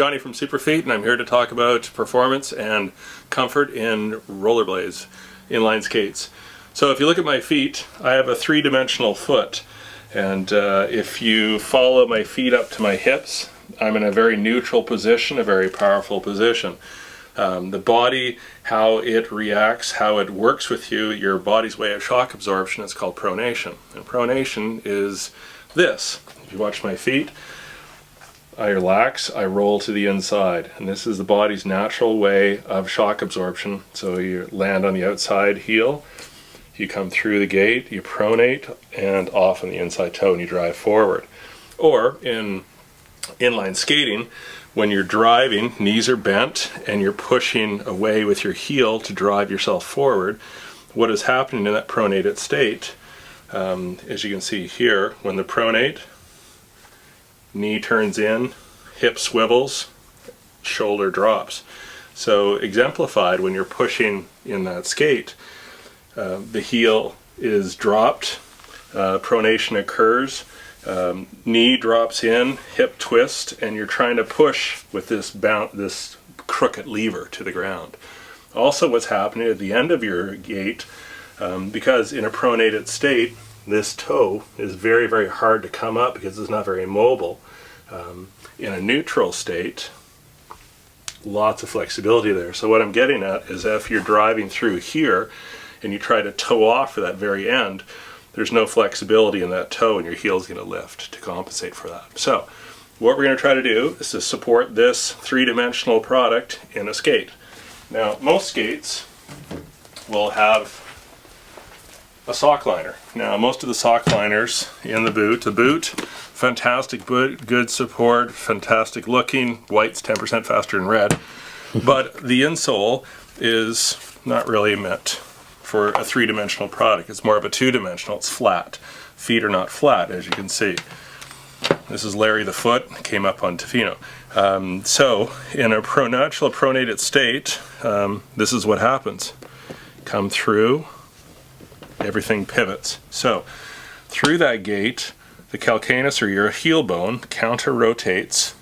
Johnny from Superfeet, and I'm here to talk about performance and comfort in rollerblades, inline skates. So if you look at my feet, I have a three-dimensional foot, and if you follow my feet up to my hips, I'm in a very neutral position, a very powerful position. The body, how it reacts, how it works with you, your body's way of shock absorption is called pronation. And pronation is this. If you watch my feet, I relax, I roll to the inside, and this is the body's natural way of shock absorption. So you land on the outside heel, you come through the gate, you pronate, and off on the inside toe, and you drive forward. Or in inline skating, when you're driving, knees are bent, and you're pushing away with your heel to drive yourself forward, what is happening in that pronated state, as you can see here, when the pronate, knee turns in, hip swivels, shoulder drops. So exemplified when you're pushing in that skate, the heel is dropped, pronation occurs, knee drops in, hip twist, and you're trying to push with this crooked lever to the ground. Also what's happening at the end of your gait, because in a pronated state, this toe is very, very hard to come up because it's not very mobile. In a neutral state, lots of flexibility there. So what I'm getting at is if you're driving through here and you try to toe off for that very end, there's no flexibility in that toe and your heel's going to lift to compensate for that. So what we're going to try to do is to support this three-dimensional product in a skate. Now most skates will have a sock liner. Now most of the sock liners in the boot, fantastic boot, good support, fantastic looking, white's 10% faster than red, but the insole is not really meant for a three-dimensional product. It's more of a two-dimensional, it's flat. Feet are not flat, as you can see. This is Larry the Foot, came up on Tofino. So in a natural pronated state, this is what happens. Come through, everything pivots. So through that gate, the calcaneus or your heel bone counter rotates.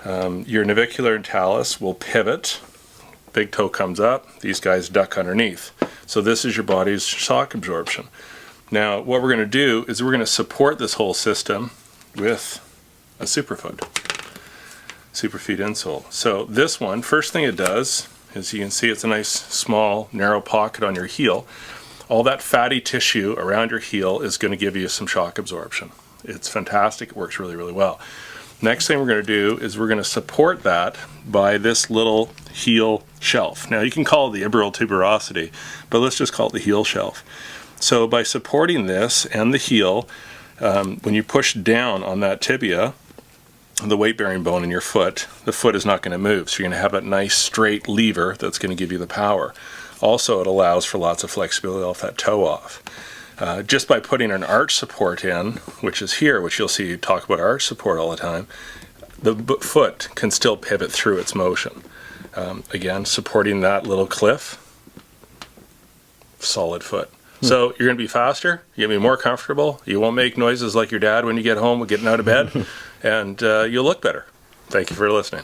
Your navicular and talus will pivot. Big toe comes up, these guys duck underneath. So this is your body's shock absorption. Now what we're going to do is we're going to support this whole system with a Superfeet insole. So this one, first thing it does is you can see it's a nice small narrow pocket on your heel. All that fatty tissue around your heel is going to give you some shock absorption. It's fantastic, it works really, really well. Next thing we're going to do is we're going to support that by this little heel shelf. Now you can call it the Iberil tuberosity, but let's just call it the heel shelf. So by supporting this and the heel, when you push down on that tibia, the weight-bearing bone in your foot, the foot is not going to move. So you're going to have that nice straight lever that's going to give you the power. Also, it allows for lots of flexibility off that toe off. Just by putting an arch support in, which is here, which you'll see talk about arch support all the time, the foot can still pivot through its motion. Again, supporting that little cliff, solid foot. So you're going to be faster, you're going to be more comfortable, you won't make noises like your dad when you get home getting out of bed, and you'll look better. Thank you for listening.